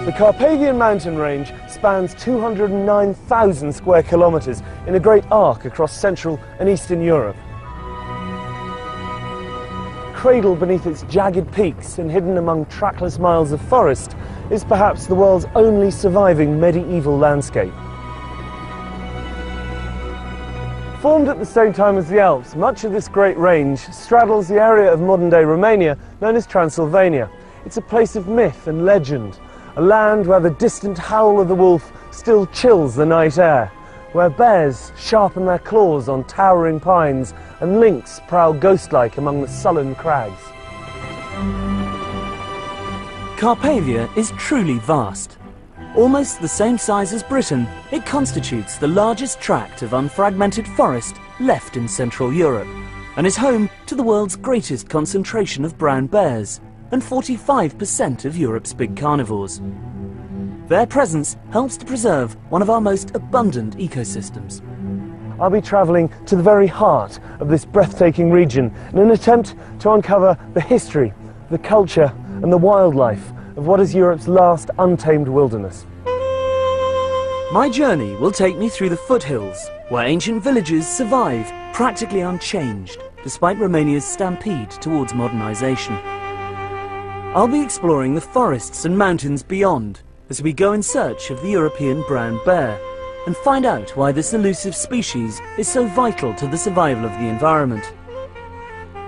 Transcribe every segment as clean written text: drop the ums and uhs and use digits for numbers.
The Carpathian mountain range spans 209,000 square kilometres in a great arc across Central and Eastern Europe. Cradled beneath its jagged peaks and hidden among trackless miles of forest is perhaps the world's only surviving medieval landscape. Formed at the same time as the Alps, much of this great range straddles the area of modern-day Romania known as Transylvania. It's a place of myth and legend, a land where the distant howl of the wolf still chills the night air, where bears sharpen their claws on towering pines and lynx prowl ghost-like among the sullen crags. Carpathia is truly vast. Almost the same size as Britain, it constitutes the largest tract of unfragmented forest left in Central Europe, and is home to the world's greatest concentration of brown bears and 45% of Europe's big carnivores. Their presence helps to preserve one of our most abundant ecosystems. I'll be travelling to the very heart of this breathtaking region in an attempt to uncover the history, the culture and the wildlife of what is Europe's last untamed wilderness. My journey will take me through the foothills, where ancient villages survive practically unchanged, despite Romania's stampede towards modernisation. I'll be exploring the forests and mountains beyond as we go in search of the European brown bear and find out why this elusive species is so vital to the survival of the environment.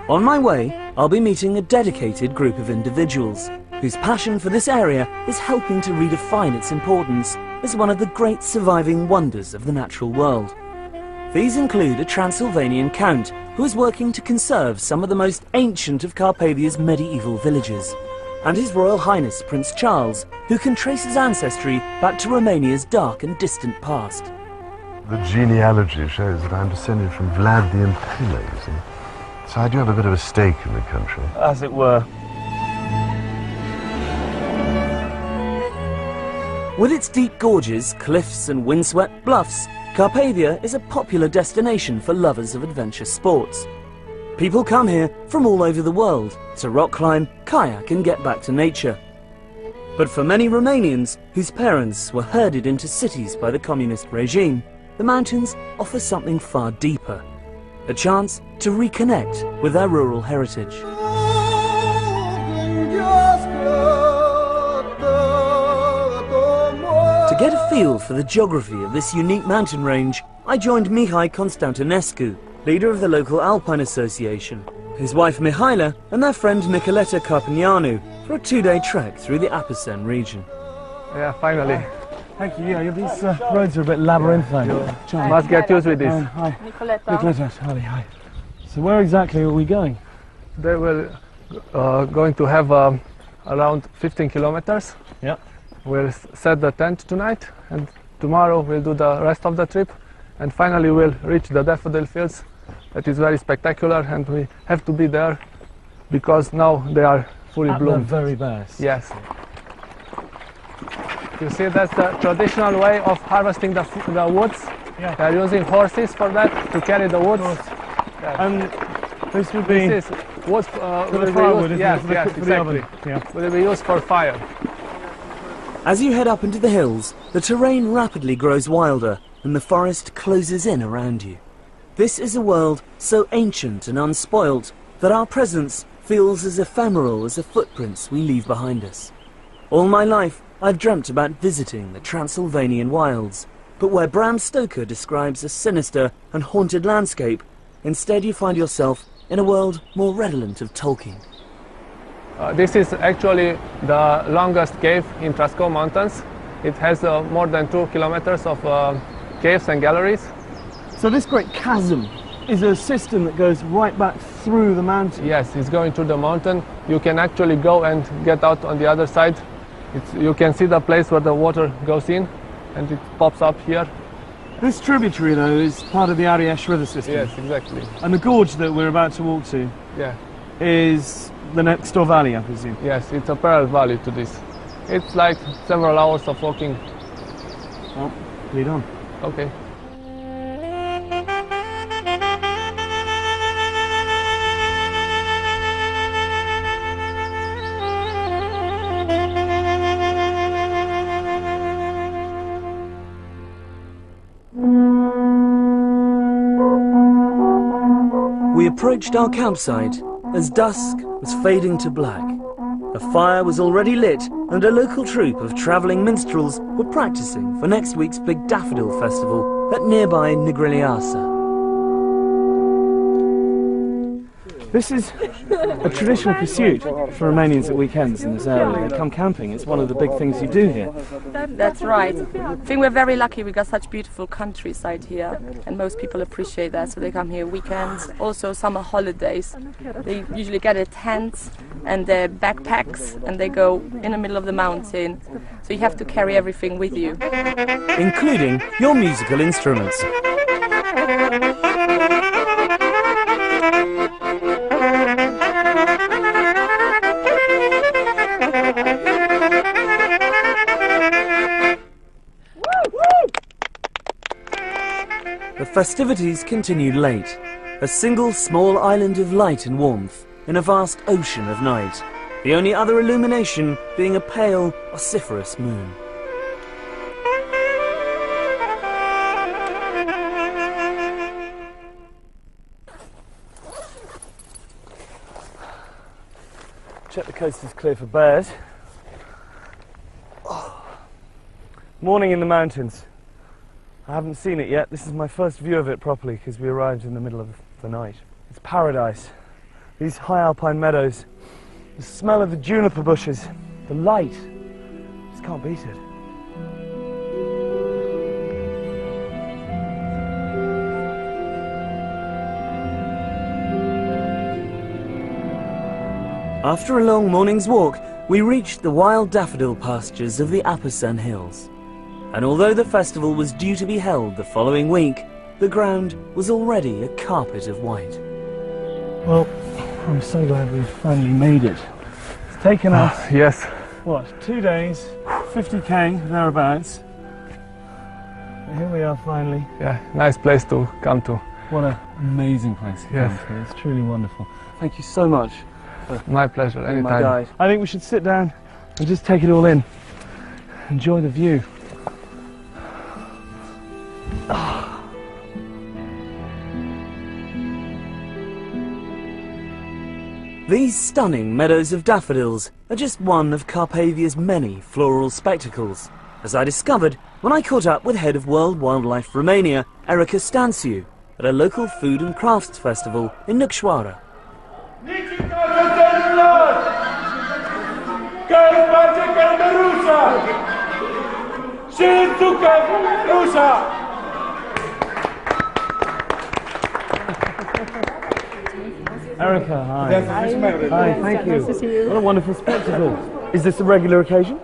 On my way, I'll be meeting a dedicated group of individuals whose passion for this area is helping to redefine its importance as one of the great surviving wonders of the natural world. These include a Transylvanian count who is working to conserve some of the most ancient of Carpathia's medieval villages, and His Royal Highness Prince Charles, who can trace his ancestry back to Romania's dark and distant past. The genealogy shows that I'm descended from Vlad the Impaler, you see. So I do have a bit of a stake in the country. As it were. With its deep gorges, cliffs and windswept bluffs, Carpathia is a popular destination for lovers of adventure sports. People come here from all over the world to rock climb, kayak and get back to nature. But for many Romanians whose parents were herded into cities by the communist regime, the mountains offer something far deeper, a chance to reconnect with their rural heritage. To get a feel for the geography of this unique mountain range, I joined Mihai Constantinescu, leader of the local Alpine Association, his wife Mihaela and their friend Nicoleta Carpignanu for a 2-day trek through the Apuseni region. Yeah, finally. Thank you. Yeah, these roads are a bit labyrinthine. Must get used with this. Hi. Nicoleta. Hi. So where exactly are we going? They will going to have around 15 kilometers. Yeah. We'll set the tent tonight, and tomorrow we'll do the rest of the trip, and finally we'll reach the daffodil fields. That is very spectacular, and we have to be there because now they are fully bloomed. At their very best. Yes. You see, that's the traditional way of harvesting the woods. Yeah. They are using horses for that, to carry the woods. Yeah. And this would be... This is wood for the firewood, isn't yes, it? yes, For the oven. exactly. Yeah. Will be used for fire. As you head up into the hills, the terrain rapidly grows wilder and the forest closes in around you. This is a world so ancient and unspoilt that our presence feels as ephemeral as the footprints we leave behind us. All my life, I've dreamt about visiting the Transylvanian wilds, but where Bram Stoker describes a sinister and haunted landscape, instead you find yourself in a world more redolent of Tolkien. This is actually the longest cave in Trascou Mountains. It has more than 2 kilometers of caves and galleries. So this great chasm is a system that goes right back through the mountain? Yes, it's going through the mountain. You can actually go and get out on the other side. You can see the place where the water goes in, and it pops up here. This tributary, though, is part of the Ariash river system. Yes, exactly. And the gorge that we're about to walk to is the next door valley, I presume? Yes, it's a parallel valley to this. It's like several hours of walking. Well, lead on. Okay. approached our campsite as dusk was fading to black. A fire was already lit and a local troupe of travelling minstrels were practising for next week's big daffodil festival at nearby Negrileasa. This is a traditional pursuit for Romanians at weekends in this area. They come camping. It's one of the big things you do here. That's right. I think we're very lucky we got such beautiful countryside here, and most people appreciate that, so they come here weekends, also summer holidays. They usually get a tent and their backpacks and they go in the middle of the mountain, so you have to carry everything with you. Including your musical instruments. The festivities continued late, a single small island of light and warmth in a vast ocean of night, the only other illumination being a pale, vociferous moon. Check the coast is clear for bears. Oh. Morning in the mountains. I haven't seen it yet. This is my first view of it properly because we arrived in the middle of the night. It's paradise. These high alpine meadows, the smell of the juniper bushes, the light. Just can't beat it. After a long morning's walk, we reached the wild daffodil pastures of the Apasan Hills. And although the festival was due to be held the following week, the ground was already a carpet of white. Well, I'm so glad we've finally made it. It's taken us, Yes. what, 2 days, 50k, thereabouts. But here we are finally. Yeah, nice place to come to. What an amazing place to Yes. come to. It's truly wonderful. Thank you so much. My pleasure, Being my anytime. guide. I think we should sit down and just take it all in. Enjoy the view. These stunning meadows of daffodils are just one of Carpathia's many floral spectacles, as I discovered when I caught up with head of World Wildlife Romania, Erica Stanciu, at a local food and crafts festival in Nucșoara. Erica, hi. Hi, thank you. Nice to see you. What a wonderful spectacle. Is this a regular occasion?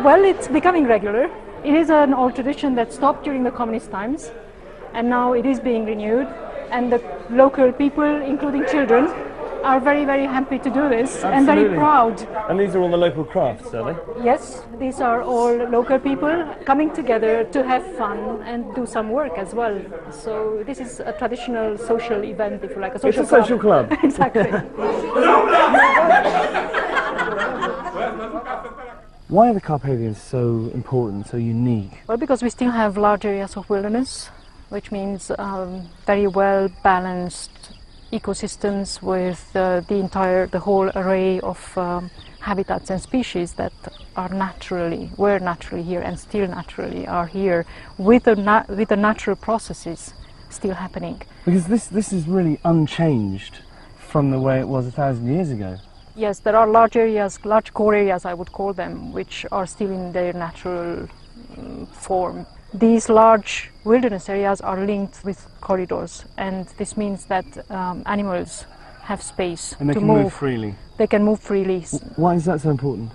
Well, it's becoming regular. It is an old tradition that stopped during the communist times, and now it is being renewed. And the local people, including children, are very, very happy to do this and very Absolutely. proud. And these are all the local crafts, are they? Yes, these are all local people coming together to have fun and do some work as well. So this is a traditional social event, if you like, a social It's a social club. Exactly. Why are the Carpathians so important, so unique? Well, because we still have large areas of wilderness, which means very well balanced ecosystems with the whole array of habitats and species that were naturally here and still naturally are here, with the natural processes still happening. Because this is really unchanged from the way it was 1,000 years ago. Yes, there are large areas, large core areas I would call them, which are still in their natural form. These large wilderness areas are linked with corridors, and this means that animals have space And they to can move freely. They can move freely. Why is that so important?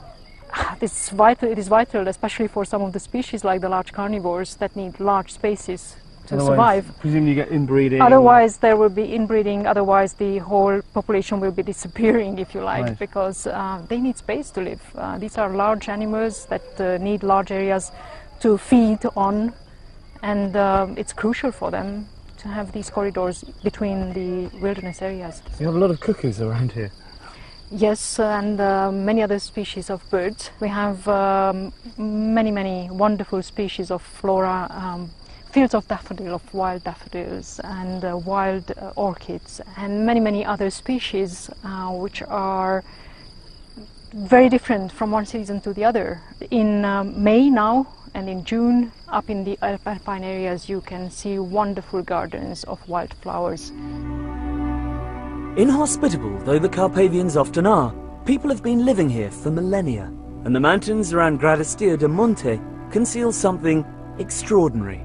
It's vital. It is vital, especially for some of the species like the large carnivores that need large spaces to survive. Presumably you get inbreeding. Otherwise there will be inbreeding, otherwise the whole population will be disappearing, if you like, Right. because they need space to live. These are large animals that need large areas to feed on, and it's crucial for them to have these corridors between the wilderness areas. You have a lot of cuckoos around here. Yes, and many other species of birds. We have many wonderful species of flora, fields of wild daffodils and wild orchids and many other species which are very different from one season to the other. In May now and in June, up in the alpine areas, you can see wonderful gardens of wildflowers. Inhospitable though the Carpathians often are, people have been living here for millennia, and the mountains around Gradistir de Monte conceal something extraordinary.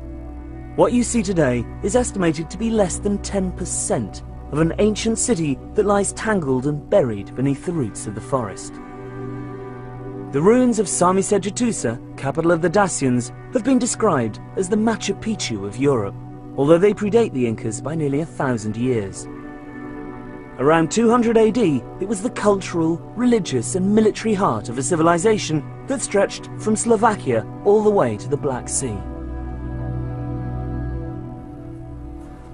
What you see today is estimated to be less than 10% of an ancient city that lies tangled and buried beneath the roots of the forest. The ruins of Sami-Sejutusa, capital of the Dacians, have been described as the Machu Picchu of Europe, although they predate the Incas by nearly 1,000 years. Around 200 AD, it was the cultural, religious and military heart of a civilization that stretched from Slovakia all the way to the Black Sea.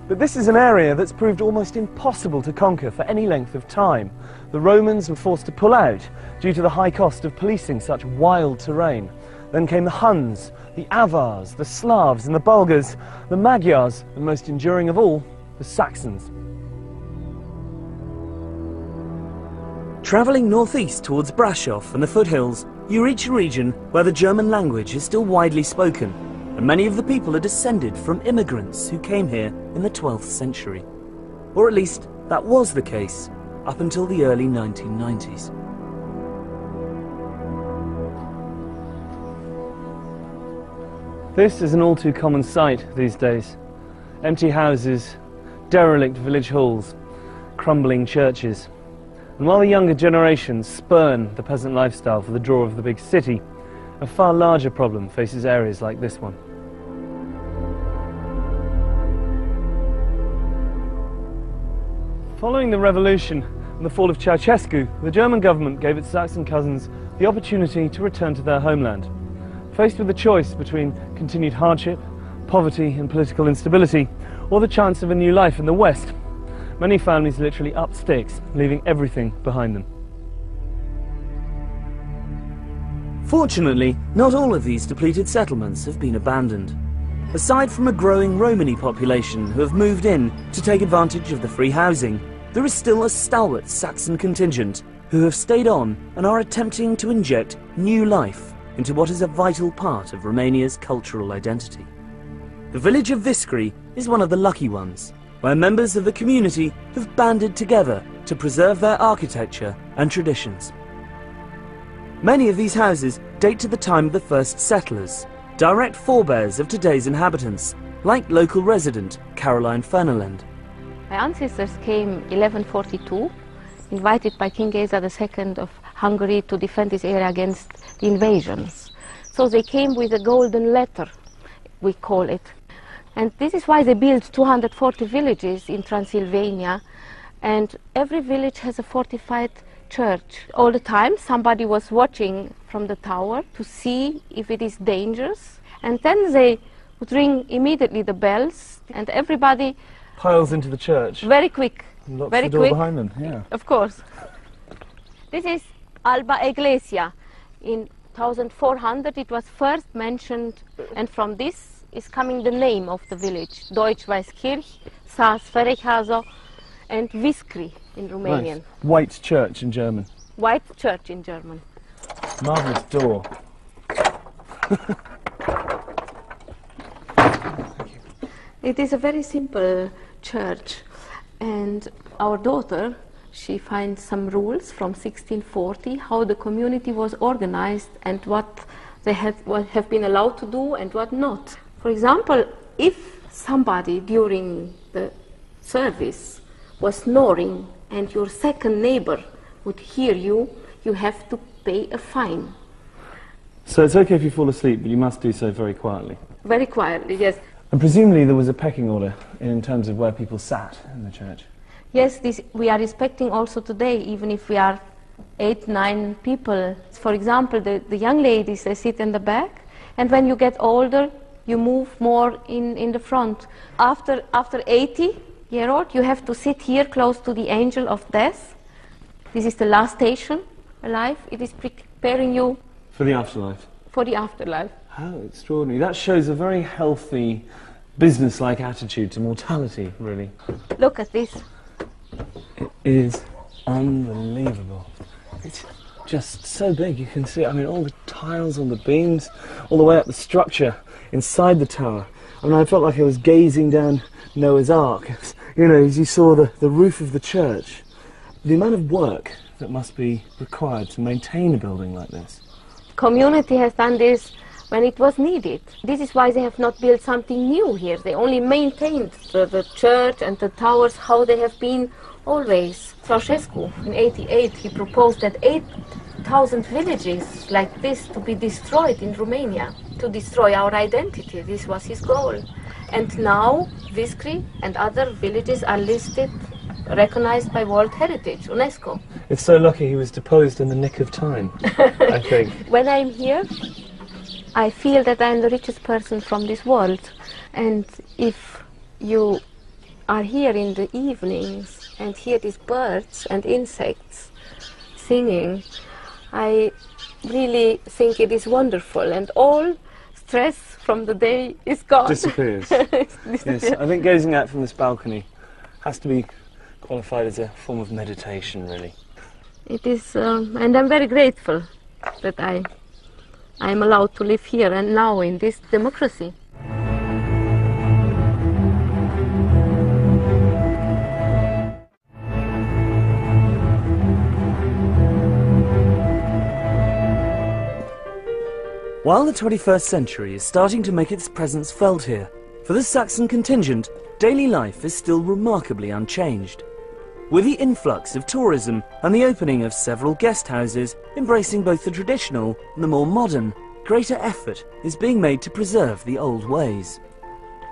But this is an area that's proved almost impossible to conquer for any length of time. The Romans were forced to pull out due to the high cost of policing such wild terrain. Then came the Huns, the Avars, the Slavs and the Bulgars, the Magyars, and most enduring of all, the Saxons. Travelling northeast towards Brasov and the foothills, you reach a region where the German language is still widely spoken, and many of the people are descended from immigrants who came here in the 12th century. Or at least, that was the case, up until the early 1990s. This is an all too common sight these days. Empty houses, derelict village halls, crumbling churches. And while the younger generations spurn the peasant lifestyle for the draw of the big city, a far larger problem faces areas like this one. Following the revolution and the fall of Ceausescu, the German government gave its Saxon cousins the opportunity to return to their homeland. Faced with the choice between continued hardship, poverty and political instability, or the chance of a new life in the West, many families literally upped sticks, leaving everything behind them. Fortunately, not all of these depleted settlements have been abandoned. Aside from a growing Romani population who have moved in to take advantage of the free housing, there is still a stalwart Saxon contingent who have stayed on and are attempting to inject new life into what is a vital part of Romania's cultural identity. The village of Despre is one of the lucky ones, where members of the community have banded together to preserve their architecture and traditions. Many of these houses date to the time of the first settlers, direct forebears of today's inhabitants, like local resident Caroline Fernelend. My ancestors came 1142, invited by King Géza II of Hungary to defend this area against the invasions. So they came with a golden letter, we call it. And this is why they built 240 villages in Transylvania, and every village has a fortified church. All the time somebody was watching from the tower to see if it is dangerous, and then they would ring immediately the bells, and everybody Piles into the church. very quick. And locks Very the door quick. behind them, yeah. Of course. This is Alba Iglesia. In 1400 it was first mentioned, and from this is coming the name of the village, Deutsch-Weißkirch, Saas-Ferechhazo, and Viskri in Romanian. Nice. White church in German. White church in German. Marvellous door. It is a very simple church, and our daughter, she finds some rules from 1640, how the community was organized and what they have been allowed to do and what not. For example, if somebody during the service was snoring and your second neighbor would hear you, you have to pay a fine. So it's okay if you fall asleep, but you must do so very quietly. Very quietly, yes. And presumably there was a pecking order in terms of where people sat in the church. Yes, this we are respecting also today, even if we are 8, 9 people. For example, the young ladies, they sit in the back, and when you get older, you move more in the front. After 80-year-old, you have to sit here close to the angel of death. This is the last station alive. It is preparing you For the afterlife. for the afterlife. How extraordinary. That shows a very healthy business-like attitude to mortality, really. Look at this. It is unbelievable. It's just so big, you can see, I mean, all the tiles on the beams, all the way up the structure inside the tower. I mean, I felt like I was gazing down Noah's Ark, you know, as you saw the roof of the church. The amount of work that must be required to maintain a building like this. Community has done this when it was needed. This is why they have not built something new here. They only maintained the church and the towers how they have been always. Ceausescu, in '88, he proposed that 8,000 villages like this to be destroyed in Romania, to destroy our identity. This was his goal. And now Viskri and other villages are listed, recognized by World Heritage, UNESCO. It's so lucky he was deposed in the nick of time, I think. When I'm here, I feel that I'm the richest person from this world. And if you are here in the evenings and hear these birds and insects singing, I really think it is wonderful, and all stress from the day is gone. Disappears. Yes, I think gazing out from this balcony has to be qualified as a form of meditation, really. It is, and I'm very grateful that I am allowed to live here and now in this democracy. While the 21st century is starting to make its presence felt here, for the Saxon contingent, daily life is still remarkably unchanged. With the influx of tourism and the opening of several guest houses, embracing both the traditional and the more modern, greater effort is being made to preserve the old ways.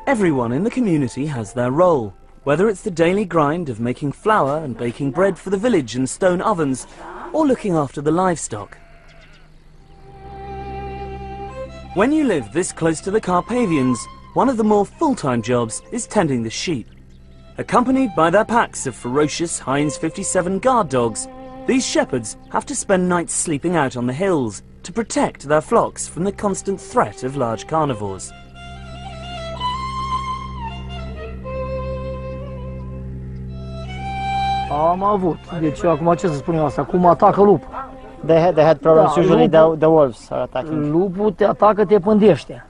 Everyone in the community has their role, whether it's the daily grind of making flour and baking bread for the village in stone ovens, or looking after the livestock. When you live this close to the Carpathians, one of the more full-time jobs is tending the sheep. Accompanied by their packs of ferocious Heinz 57 guard dogs, these shepherds have to spend nights sleeping out on the hills to protect their flocks from the constant threat of large carnivores. Am avut. Deci acum ce să spun eu asta? Cum atacă lupul? They had problems usually, the wolves are attacking. Lupul te atacă, te pândește.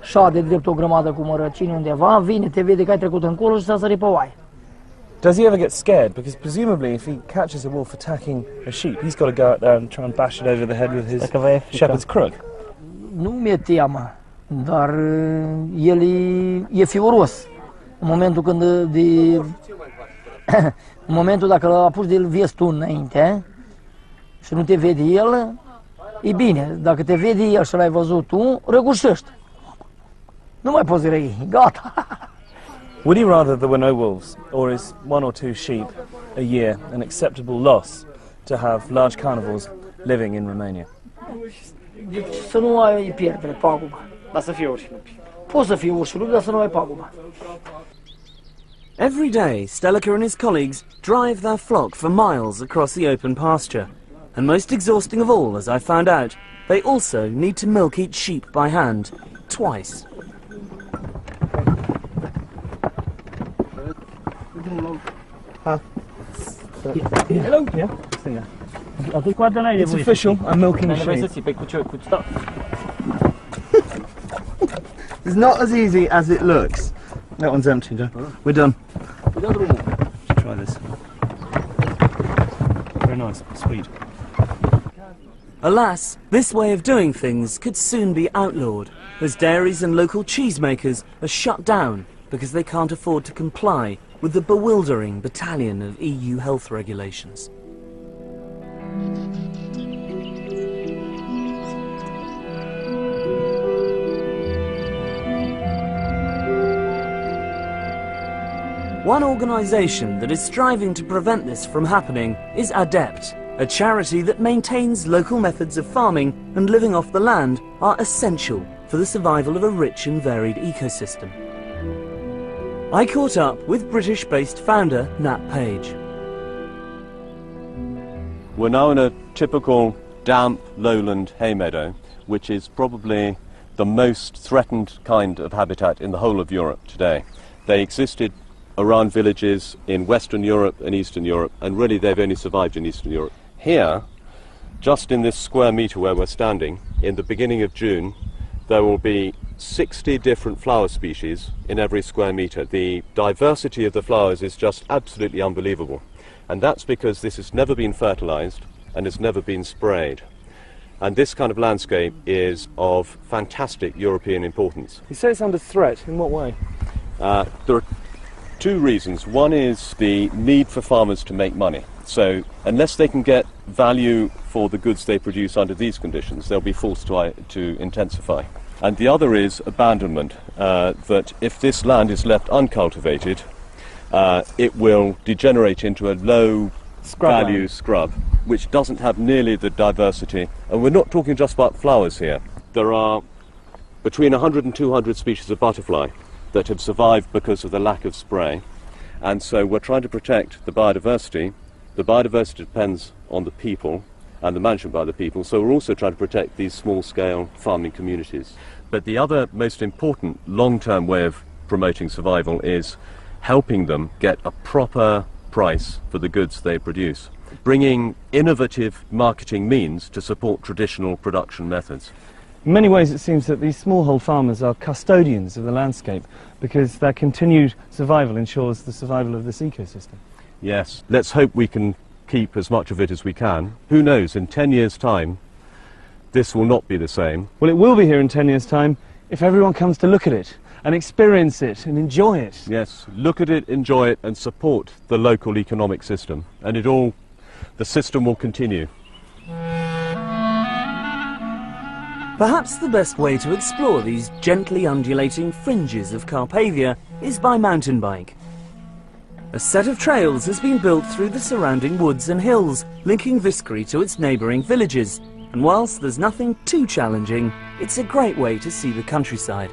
Șade drept o grămadă cu mărăcini undeva, vine, te vede că ai trecut încolo și s-a sărit pe oaie. Does he ever get scared? Because presumably if he catches a wolf attacking a sheep, he's got to go out there and try and bash it over the head with his shepherd's crook. Nu mi-e teamă, dar el e fioros. În momentul când în momentul dacă l apuci de-l vezi tu înainte și nu te vede el, e bine. Dacă te vede el și l-ai văzut tu, răgușești. Nu mai poți răi, gata. Would he rather there were no wolves, or is 1 or 2 sheep a year an acceptable loss to have large carnivores living in Romania? Deci să nu ai pierdere, pagubă. Dar să fie urși lupi. Poți să fie urși lupi, dar să nu ai pagubă. Every day, Stelaka and his colleagues drive their flock for miles across the open pasture. And most exhausting of all, as I found out, they also need to milk each sheep by hand, twice. Hello? Yeah? It's official, I'm milking sheep. It's not as easy as it looks. That one's empty, Joe. We're done. Let's try this. Very nice, sweet. Alas, this way of doing things could soon be outlawed, as dairies and local cheesemakers are shut down because they can't afford to comply with the bewildering battalion of EU health regulations. One organisation that is striving to prevent this from happening is ADEPT, a charity that maintains local methods of farming and living off the land are essential for the survival of a rich and varied ecosystem. I caught up with British-based founder Nat Page. We're now in a typical damp lowland hay meadow, which is probably the most threatened kind of habitat in the whole of Europe today. They existed around villages in Western Europe and Eastern Europe, and really they've only survived in Eastern Europe. Here, just in this square metre where we're standing, in the beginning of June, there will be 60 different flower species in every square metre. The diversity of the flowers is just absolutely unbelievable. And that's because this has never been fertilised and has never been sprayed. And this kind of landscape is of fantastic European importance. You say it's under threat. In what way? There are two reasons. One is the need for farmers to make money. So unless they can get value for the goods they produce under these conditions, they'll be forced to intensify. And the other is abandonment, that if this land is left uncultivated, it will degenerate into a low-value scrub, which doesn't have nearly the diversity. And we're not talking just about flowers here. There are between 100 and 200 species of butterfly that have survived because of the lack of spray. And so we're trying to protect the biodiversity. The biodiversity depends on the people and the management by the people, so we're also trying to protect these small-scale farming communities. But the other most important long-term way of promoting survival is helping them get a proper price for the goods they produce, bringing innovative marketing means to support traditional production methods. In many ways it seems that these smallhold farmers are custodians of the landscape because their continued survival ensures the survival of this ecosystem. Yes, let's hope we can keep as much of it as we can. Who knows, in 10 years' time this will not be the same. Well, it will be here in 10 years' time if everyone comes to look at it and experience it and enjoy it. Yes, look at it, enjoy it and support the local economic system, and the system will continue. Perhaps the best way to explore these gently undulating fringes of Carpathia is by mountain bike. A set of trails has been built through the surrounding woods and hills, linking Viskri to its neighbouring villages, and whilst there's nothing too challenging, it's a great way to see the countryside.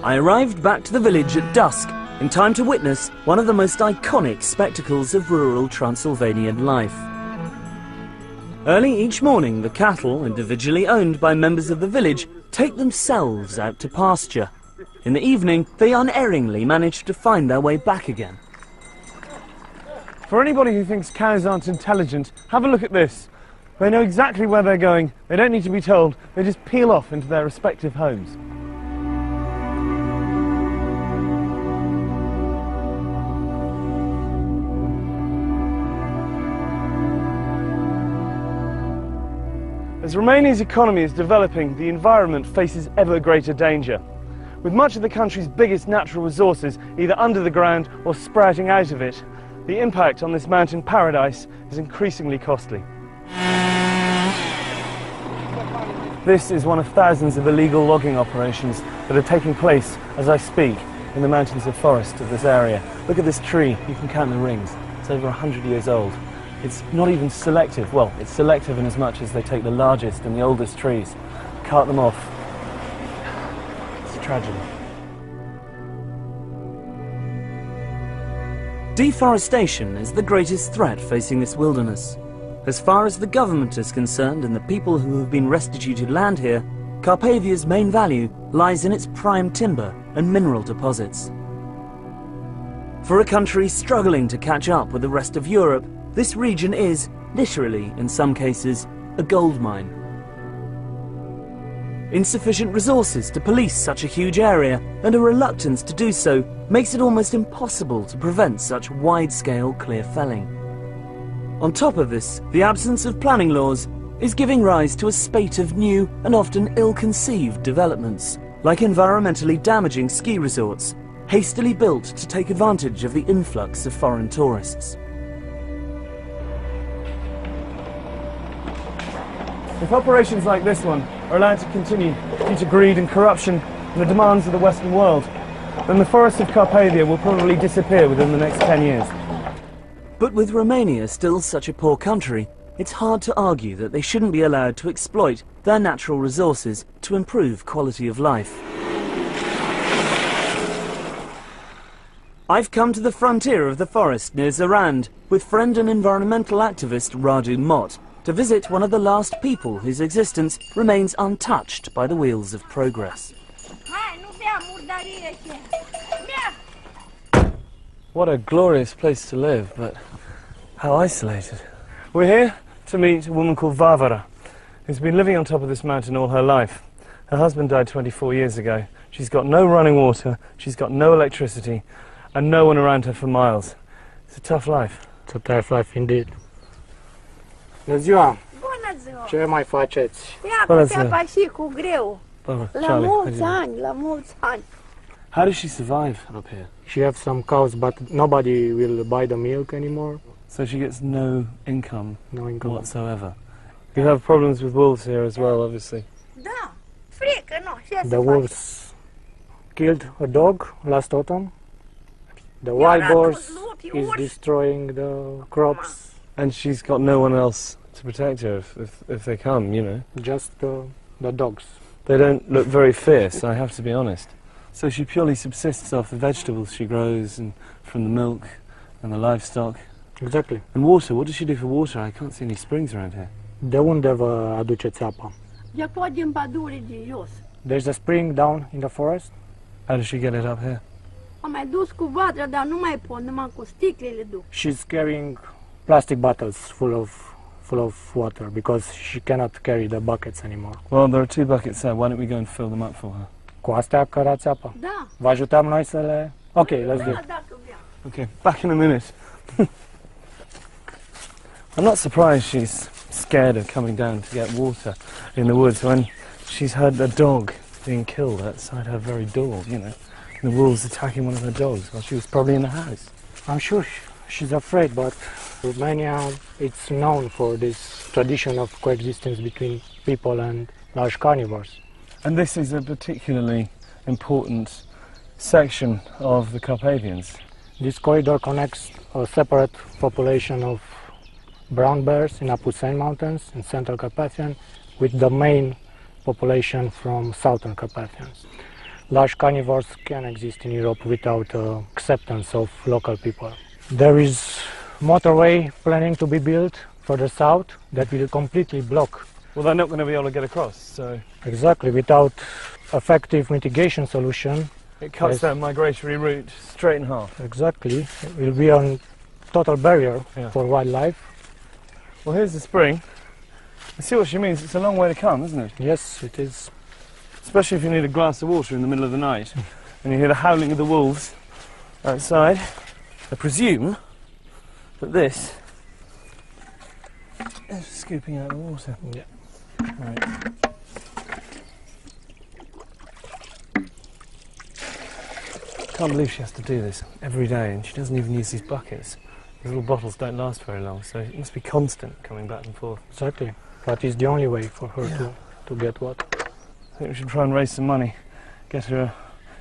I arrived back to the village at dusk, in time to witness one of the most iconic spectacles of rural Transylvanian life. Early each morning, the cattle, individually owned by members of the village, take themselves out to pasture. In the evening, they unerringly manage to find their way back again. For anybody who thinks cows aren't intelligent, have a look at this. They know exactly where they're going, they don't need to be told, they just peel off into their respective homes. As Romania's economy is developing, the environment faces ever greater danger. With much of the country's biggest natural resources either under the ground or sprouting out of it, the impact on this mountain paradise is increasingly costly. This is one of thousands of illegal logging operations that are taking place as I speak in the mountains of forest of this area. Look at this tree, you can count the rings. It's over 100 years old. It's not even selective. Well, it's selective in as much as they take the largest and the oldest trees, cart them off. It's a tragedy. Deforestation is the greatest threat facing this wilderness. As far as the government is concerned and the people who have been restituted land here, Carpathia's main value lies in its prime timber and mineral deposits. For a country struggling to catch up with the rest of Europe, this region is, literally in some cases, a gold mine. Insufficient resources to police such a huge area and a reluctance to do so makes it almost impossible to prevent such wide-scale clear felling. On top of this, the absence of planning laws is giving rise to a spate of new and often ill-conceived developments, like environmentally damaging ski resorts, hastily built to take advantage of the influx of foreign tourists. If operations like this one are allowed to continue due to greed and corruption and the demands of the Western world, then the forests of Carpathia will probably disappear within the next 10 years. But with Romania still such a poor country, it's hard to argue that they shouldn't be allowed to exploit their natural resources to improve quality of life. I've come to the frontier of the forest near Zarand with friend and environmental activist Radu Mott to visit one of the last people whose existence remains untouched by the wheels of progress. What a glorious place to live, but how isolated. We're here to meet a woman called Varvara, who's been living on top of this mountain all her life. Her husband died 24 years ago. She's got no running water, she's got no electricity, and no one around her for miles. It's a tough life. It's a tough life indeed. Bună ziua! Bună ziua! Ce mai faceți? Ia cu teapa și cu greu. La mulți ani, la mulți ani. How does she survive up here? She has some cows, but nobody will buy the milk anymore. So she gets no income, no income whatsoever. You have problems with wolves here as well, obviously. Da, frică, nu, ce să The faci? wolves killed a dog last autumn. The wild boars is destroying the crops. And she's got no one else to protect her if they come, you know. Just the dogs. They don't look very fierce, I have to be honest. So she purely subsists off the vegetables she grows and from the milk and the livestock. Exactly. And water, what does she do for water? I can't see any springs around here. De unde vă aduceți apa? De tot din pădure de jos. There's a spring down in the forest. How does she get it up here? Am mai dus cu vatra, dar nu mai pot, numai cu sticlele duc. She's carrying plastic bottles full of water because she cannot carry the buckets anymore. Well, there are 2 buckets there. Why don't we go and fill them up for her? Cu astea cărați apa? Da. Vă ajutăm noi să le... Ok, let's do it. Okay, back in a minute. I'm not surprised she's scared of coming down to get water in the woods when she's heard a dog being killed outside her very door, you know. The wolves attacking one of her dogs while she was probably in the house. I'm sure she's afraid, but Romania, it's known for this tradition of coexistence between people and large carnivores. And this is a particularly important section of the Carpathians. This corridor connects a separate population of brown bears in Apuseni Mountains in Central Carpathian with the main population from Southern Carpathians. Large carnivores can exist in Europe without acceptance of local people. There is motorway planning to be built further south that will completely block. Well, they're not going to be able to get across, so... Exactly, without effective mitigation solution. It cuts that migratory route straight in half. Exactly, it will be a total barrier for wildlife. Well, here's the spring. I see what she means, it's a long way to come, isn't it? Yes, it is. Especially if you need a glass of water in the middle of the night and you hear the howling of the wolves outside. I presume that this is scooping out the water. Yeah. Right. Can't believe she has to do this every day, and she doesn't even use these buckets. These little bottles don't last very long, so it must be constant coming back and forth. Exactly. But it's the only way for her to get water. I think we should try and raise some money, get her a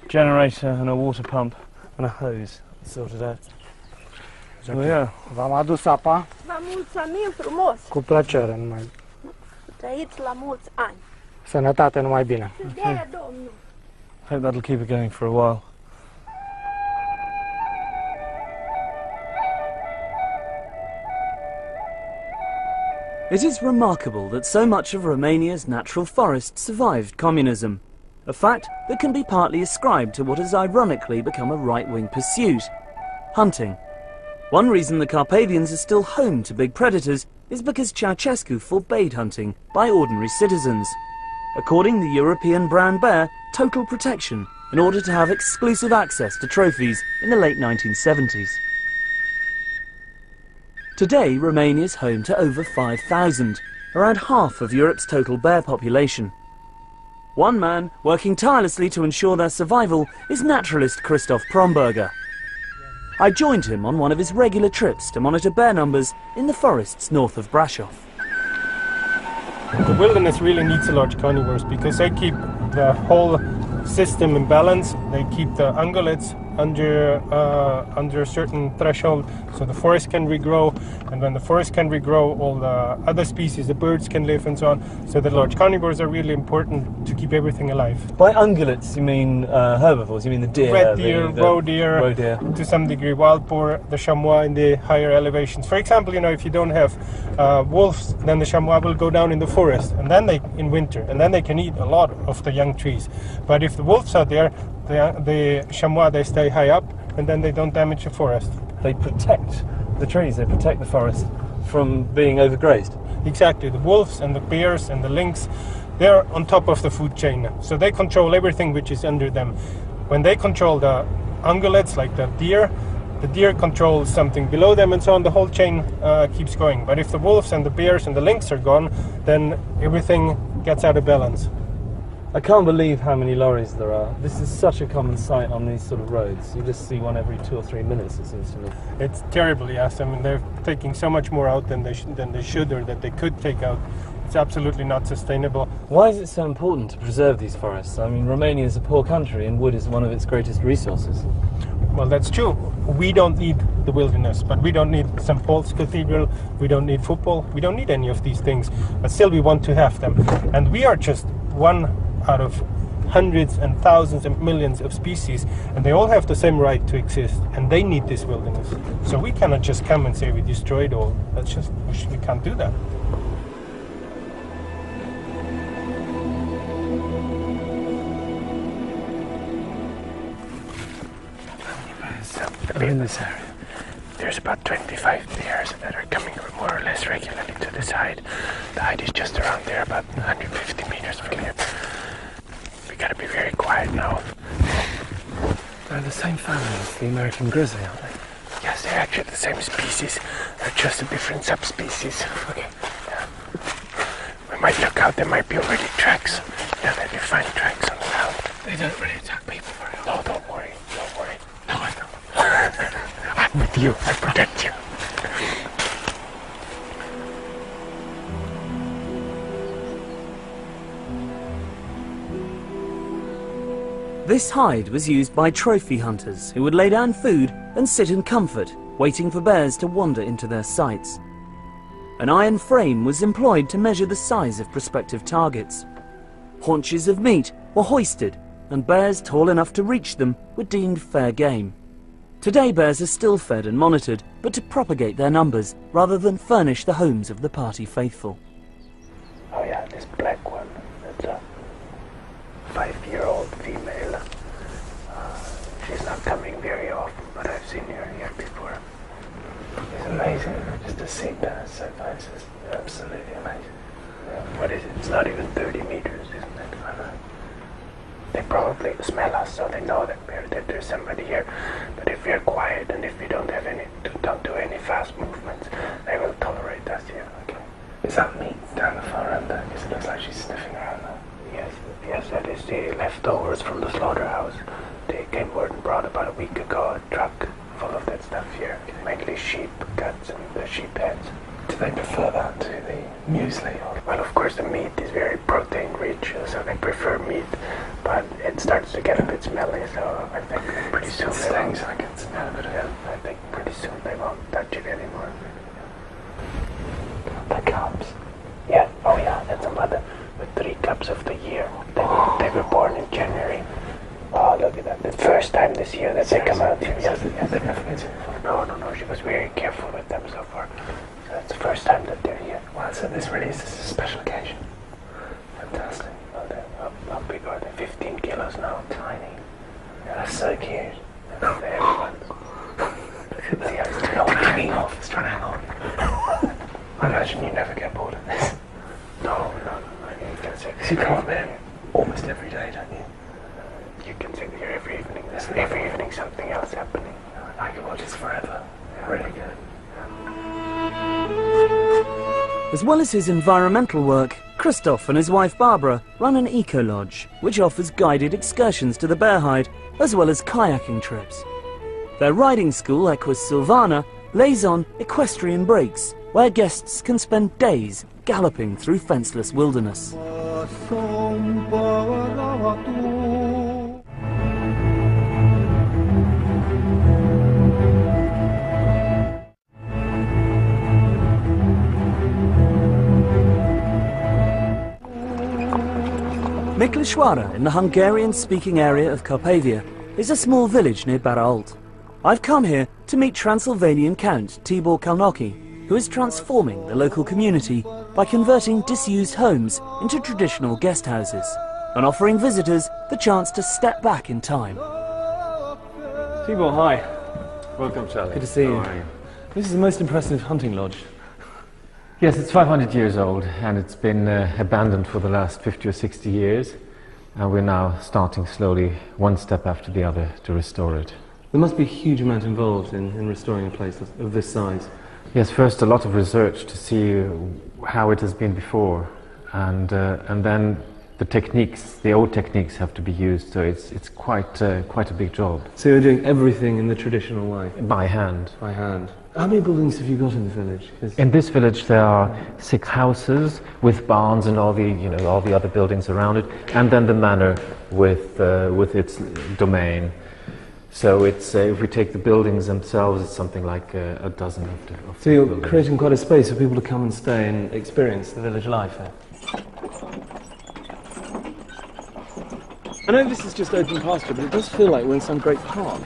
generator and a water pump and a hose sorted out. Exactly. So, yeah. V-am adus apa. Vă mulțumim frumos. Cu plăcere, numai. Trăiți la mulți ani. Sănătate, numai bine. De Domnul. I hope that'll keep her going for a while. It is remarkable that so much of Romania's natural forest survived communism, a fact that can be partly ascribed to what has ironically become a right-wing pursuit: hunting. One reason the Carpathians are still home to big predators is because Ceausescu forbade hunting by ordinary citizens, according the European brown bear total protection in order to have exclusive access to trophies in the late 1970s. Today, Romania is home to over 5,000, around half of Europe's total bear population. One man working tirelessly to ensure their survival is naturalist Christoph Promberger. I joined him on one of his regular trips to monitor bear numbers in the forests north of Brasov. The wilderness really needs large carnivores because they keep the whole system in balance. They keep the ungulates under a certain threshold, so the forest can regrow, and when the forest can regrow, all the other species, the birds can live and so on. So the large carnivores are really important to keep everything alive. By ungulates you mean herbivores, you mean the deer? Red deer, the roe deer, to some degree wild boar, the chamois in the higher elevations. For example, you know, if you don't have wolves, then the chamois will go down in the forest, and then in winter, and then they can eat a lot of the young trees. But if the wolves are there, the chamois, they stay high up, and then they don't damage the forest. They protect the trees, they protect the forest from being overgrazed. Exactly. The wolves and the bears and the lynx, they're on top of the food chain, so they control everything which is under them. When they control the ungulates, like the deer controls something below them, and so on. The whole chain keeps going. But if the wolves and the bears and the lynx are gone, then everything gets out of balance. I can't believe how many lorries there are. This is such a common sight on these sort of roads. You just see one every 2 or 3 minutes, it seems to me. It's terrible, yes. I mean, they're taking so much more out than they should, or that they could take out. It's absolutely not sustainable. Why is it so important to preserve these forests? I mean, Romania is a poor country and wood is one of its greatest resources. Well, that's true. We don't need the wilderness, but we don't need St. Paul's Cathedral, we don't need football, we don't need any of these things, but still we want to have them. And we are just one out of hundreds and thousands and millions of species, and they all have the same right to exist, and they need this wilderness. So we cannot just come and say we destroyed all. That's just, we can't do that. In this area, there's about 25 bears that are coming more or less regularly to the side. The height is just around there, about 150 meters from here. We gotta be very quiet now. They're the same family as the American grizzly, aren't they? Yes, they're actually the same species. They're just a different subspecies. Okay. Yeah. We might look out, there might be already tracks. Yeah, there'll be fine tracks on the ground. They don't really attack people very often. No, don't worry, don't worry. No, I know. I'm with you, I protect you. This hide was used by trophy hunters who would lay down food and sit in comfort, waiting for bears to wander into their sights. An iron frame was employed to measure the size of prospective targets. Haunches of meat were hoisted, and bears tall enough to reach them were deemed fair game. Today bears are still fed and monitored, but to propagate their numbers rather than furnish the homes of the party faithful. Oh yeah, this black one, that's a 5-year-old female. She's not coming very often, but I've seen her here before. It's amazing, just to see bears so close. It's absolutely amazing. What is it? It's not even 30 meters, isn't it? I know. They probably smell us, so they know that there's somebody here. But if we're quiet and if we don't do any fast movements, they will tolerate us here. Okay. Is that meat down the far end there? Because it looks like she's sniffing around there. Yes, that is the leftovers from the slaughterhouse. They came word and brought about a week ago a truck full of that stuff here. Mainly sheep guts and the sheep heads. Do they prefer that to the muesli? Or? Well, of course the meat is very protein rich, so they prefer meat, but it starts to get a bit smelly, so I think pretty soon they won't. I can smell it. Yeah, I think pretty soon they won't touch it anymore. The cubs? Yeah, oh yeah, that's a mother with 3 cubs of the year. They were born in January. Oh, look at that. The first time this year that they come out here. Yes, they've never been here before. No, she was very careful with them so far. So that's the first time that they're here. Wow, so this really is a special occasion. Fantastic. Oh, how big are they? 15 kilos now. Tiny. Yeah, that's so cute. No, they're everyone. Look at that. It's hanging off. It's trying to hang on. I imagine you never get bored of this. No. You can sit you come up there almost every day, don't you? You can sit here every evening. There's every evening something else happening. I could watch this forever. Yeah. Really good. As well as his environmental work, Christoph and his wife Barbara run an eco-lodge, which offers guided excursions to the bear hide, as well as kayaking trips. Their riding school, Equus Silvana, lays on equestrian breaks, where guests can spend days galloping through fenceless wilderness. Miklișoara, in the Hungarian-speaking area of Carpathia, is a small village near Barault. I've come here to meet Transylvanian Count Tibor Kalnoki, who is transforming the local community by converting disused homes into traditional guest houses and offering visitors the chance to step back in time. Tibor, hi. Welcome, Charlie. Good to see you. How are you? This is the most impressive hunting lodge. Yes, it's 500 years old and it's been abandoned for the last 50 or 60 years. And we're now starting slowly, one step after the other, to restore it. There must be a huge amount involved in restoring a place of this size. Yes, first a lot of research to see how it has been before, and then the techniques, the old techniques, have to be used. So it's quite a big job. So you're doing everything in the traditional way? By hand. By hand. How many buildings have you got in the village? In this village there are 6 houses with barns and all the other buildings around it, and then the manor with its domain. So it's if we take the buildings themselves, it's something like a dozen of So you're buildings. creating quite a space for people to come and stay and experience the village life here. I know this is just open pasture, but it does feel like we're in some great park.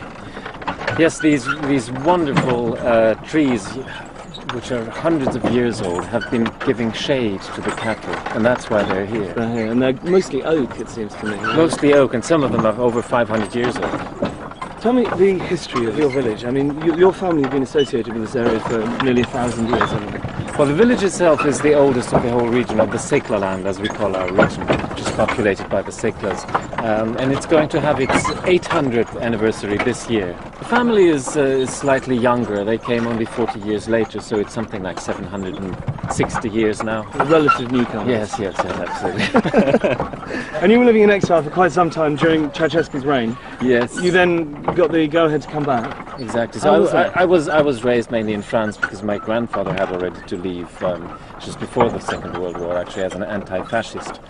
Yes, these wonderful trees, which are hundreds of years old, have been giving shade to the cattle, and that's why they're here. They're here, and they're mostly oak, it seems to me. Mostly oak, and some of them are over 500 years old. Tell me the history of your village. I mean, your family have been associated with this area for nearly 1,000 years, haven't they? Well, the village itself is the oldest of the whole region, of the Sekla land, as we call our region, which is populated by the Seklas. And it's going to have its 800th anniversary this year. The family is slightly younger. They came only 40 years later, so it's something like 760 years now. A relative newcomer. Yes, absolutely. And you were living in exile for quite some time during Ceausescu's reign. Yes. You then got the go-ahead to come back. Exactly. How was So that? I was raised mainly in France because my grandfather had already to leave just before the Second World War, actually, as an anti-fascist.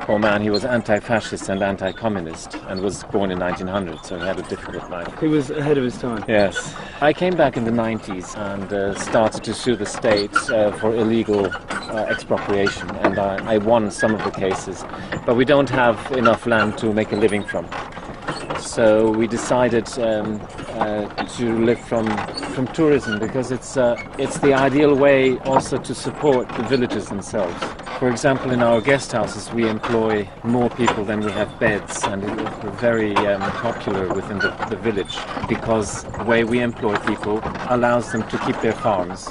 Poor man, he was anti-fascist and anti-communist and was born in 1900, so he had a difficult life. He was ahead of his time. Yes. I came back in the 90s and started to sue the state for illegal expropriation, and I won some of the cases, but we don't have enough land to make a living from. So we decided to live from tourism, because it's the ideal way also to support the villagers themselves. For example, in our guest houses we employ more people than we have beds, and we're very popular within the village, because the way we employ people allows them to keep their farms.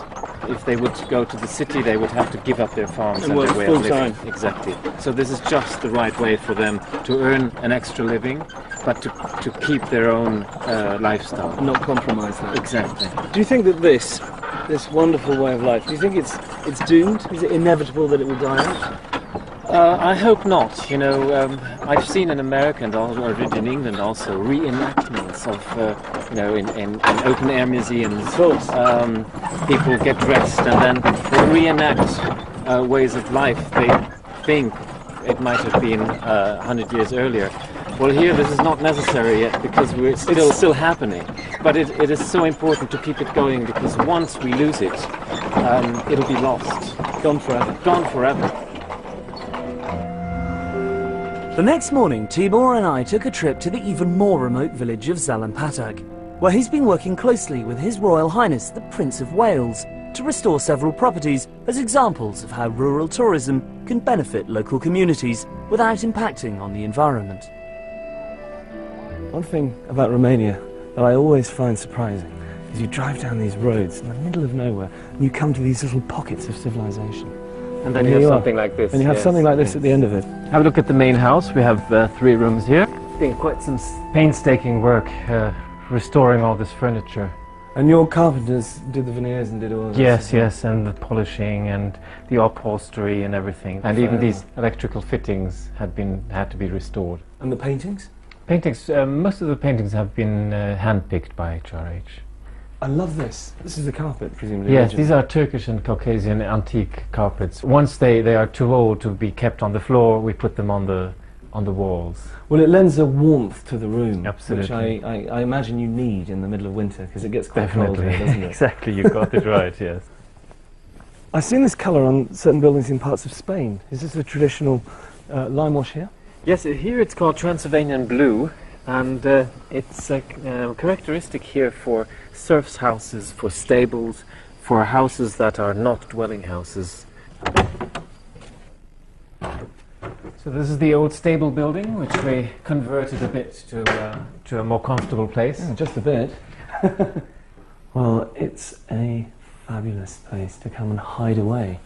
If they would go to the city, they would have to give up their farms and their way of living. Exactly. So this is just the right way for them to earn an extra living, but to keep their own lifestyle. Not compromise that. Exactly. Do you think that this wonderful way of life, do you think it's doomed? Is it inevitable that it will die out? I hope not. You know, I've seen in America and in England also reenactments of, in open-air museums. People get dressed and then they reenact ways of life they think it might have been 100 years earlier. Well, here this is not necessary yet, because it's still happening. But it is so important to keep it going, because once we lose it, it'll be lost. Gone forever. Gone forever. The next morning, Tibor and I took a trip to the even more remote village of Zalampatag, where he's been working closely with His Royal Highness the Prince of Wales to restore several properties as examples of how rural tourism can benefit local communities without impacting on the environment. One thing about Romania that I always find surprising is you drive down these roads in the middle of nowhere and you come to these little pockets of civilization. And then you have something like this. And you have something like this at the end of it. Have a look at the main house. We have 3 rooms here. It's been quite some painstaking work restoring all this furniture. And your carpenters did the veneers and did all this? Yes, and the polishing and the upholstery and everything. And even these electrical fittings had to be restored. And the paintings? Paintings, most of the paintings have been hand-picked by HRH. I love this. This is the carpet, presumably. Yes, these are Turkish and Caucasian antique carpets. Once they are too old to be kept on the floor, we put them on the walls. Well, it lends a warmth to the room, absolutely, which I imagine you need in the middle of winter, because it gets quite cold here, doesn't it? Exactly, you got it right, yes. I've seen this colour on certain buildings in parts of Spain. Is this a traditional lime wash here? Yes, here it's called Transylvanian blue, and it's characteristic here for serfs' houses, for stables, for houses that are not dwelling houses. So this is the old stable building, which we converted a bit to a more comfortable place. Oh, just a bit. Well, it's a fabulous place to come and hide away.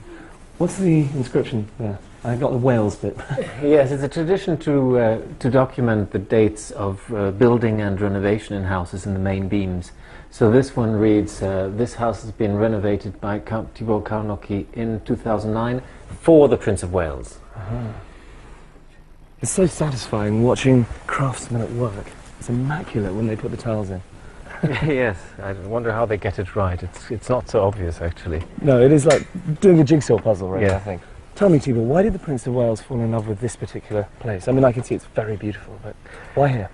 What's the inscription there? I got the Wales bit. Yes, it's a tradition to document the dates of building and renovation in houses in the main beams. So this one reads, this house has been renovated by Count Tibor Karnocki in 2009 for the Prince of Wales. It's so satisfying watching craftsmen at work. It's immaculate when they put the tiles in. Yes, I wonder how they get it right. It's not so obvious, actually. No, it is like doing a jigsaw puzzle, really, Yeah. I think. Tell me, Tibor, why did the Prince of Wales fall in love with this particular place? I mean, I can see it's very beautiful, but why here?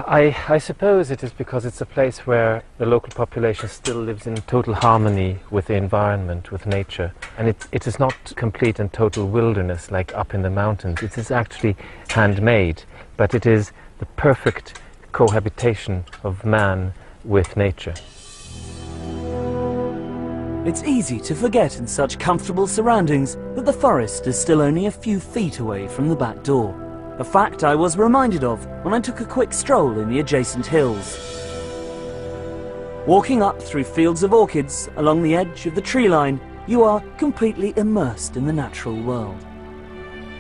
I suppose it is because it's a place where the local population still lives in total harmony with the environment, with nature. And it is not complete and total wilderness like up in the mountains. It is actually handmade, but it is the perfect cohabitation of man with nature. It's easy to forget in such comfortable surroundings that the forest is still only a few feet away from the back door. A fact I was reminded of when I took a quick stroll in the adjacent hills. Walking up through fields of orchids along the edge of the tree line, you are completely immersed in the natural world.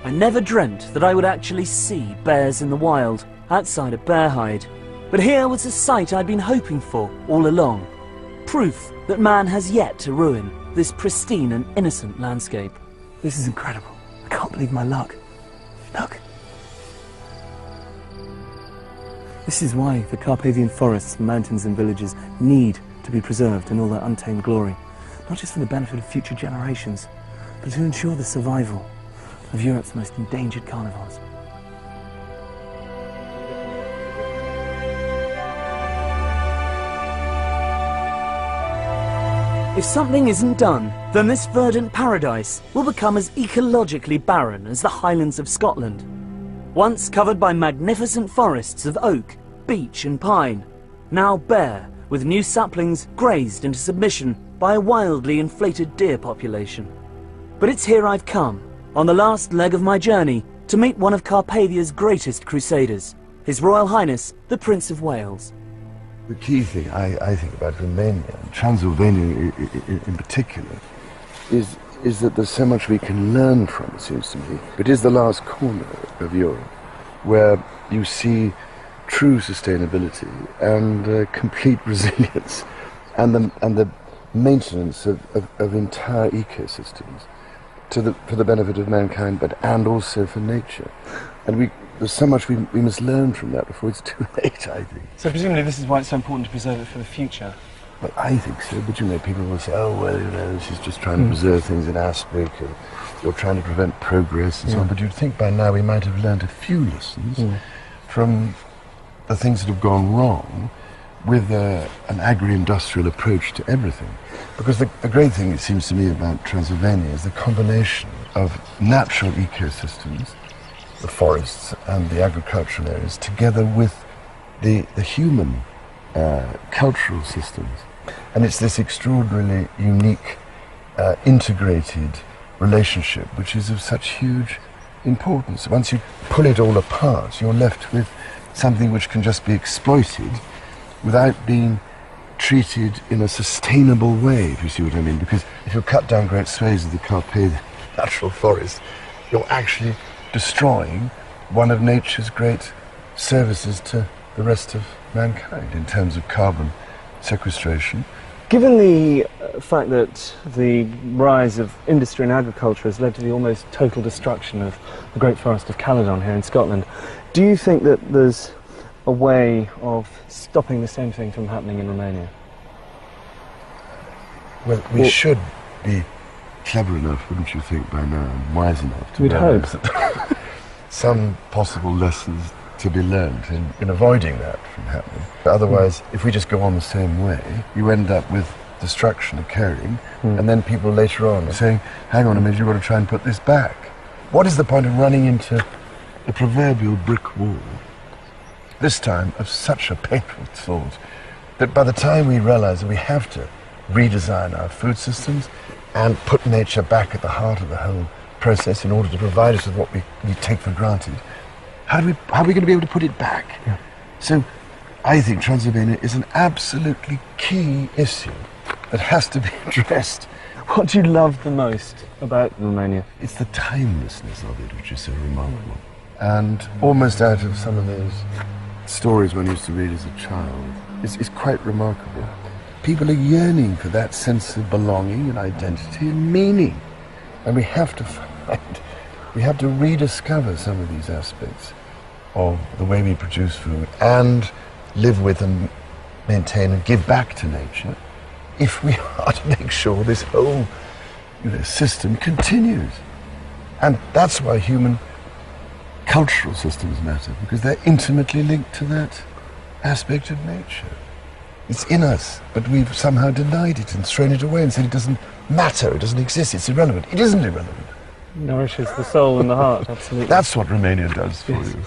I never dreamt that I would actually see bears in the wild outside of Bearhide, but here was a sight I'd been hoping for all along. Proof that man has yet to ruin this pristine and innocent landscape. This is incredible. I can't believe my luck. Look. This is why the Carpathian forests, mountains and villages need to be preserved in all their untamed glory. Not just for the benefit of future generations, but to ensure the survival of Europe's most endangered carnivores. If something isn't done, then this verdant paradise will become as ecologically barren as the Highlands of Scotland. Once covered by magnificent forests of oak, beech and pine, now bare with new saplings grazed into submission by a wildly inflated deer population. But it's here I've come, on the last leg of my journey, to meet one of Carpathia's greatest crusaders, His Royal Highness, the Prince of Wales. The key thing I think about Romania, and Transylvania in particular, is that there's so much we can learn from, it seems to me. It is the last corner of Europe where you see true sustainability and complete resilience and the maintenance of entire ecosystems for the benefit of mankind, and also for nature. And there's so much we must learn from that before it's too late, I think. So presumably this is why it's so important to preserve it for the future. Well, I think so, but people will say, oh, well, this is just trying to preserve things in aspic, and you're trying to prevent progress and so on. But you'd think by now we might have learned a few lessons from the things that have gone wrong with an agri-industrial approach to everything. Because the great thing, it seems to me, about Transylvania is the combination of natural ecosystems, the forests and the agricultural areas, together with the human cultural systems. And it's this extraordinarily unique, integrated relationship which is of such huge importance. Once you pull it all apart, you're left with something which can just be exploited without being treated in a sustainable way, if you see what I mean. Because if you cut down great swathes of the Carpathian natural forest, you're actually destroying one of nature's great services to the rest of mankind in terms of carbon sequestration. Given the fact that the rise of industry and agriculture has led to the almost total destruction of the Great Forest of Caledon here in Scotland, do you think that there's a way of stopping the same thing from happening in Romania? Well, we should be clever enough, wouldn't you think, by now, and wise enough to realize that some possible lessons to be learned in avoiding that from happening. Otherwise, if we just go on the same way, you end up with destruction occurring, and then people later on are saying, hang on a minute, you've got to try and put this back. What is the point of running into a proverbial brick wall, this time of such a painful sort, that by the time we realize that we have to redesign our food systems and put nature back at the heart of the whole process in order to provide us with what we take for granted, how are we going to be able to put it back? Yeah. So I think Transylvania is an absolutely key issue that has to be addressed. What do you love the most about Romania? It's the timelessness of it, which is so remarkable. And almost out of some of those stories one used to read as a child, it's quite remarkable. People are yearning for that sense of belonging and identity and meaning. And we have to rediscover some of these aspects of the way we produce food and live with and maintain and give back to nature if we are to make sure this whole system continues. And that's why human cultural systems matter, because they're intimately linked to that aspect of nature. It's in us, but we've somehow denied it and thrown it away and said it doesn't matter, it doesn't exist, it's irrelevant. It isn't irrelevant. Nourishes the soul and the heart, absolutely. That's what Romania does for you.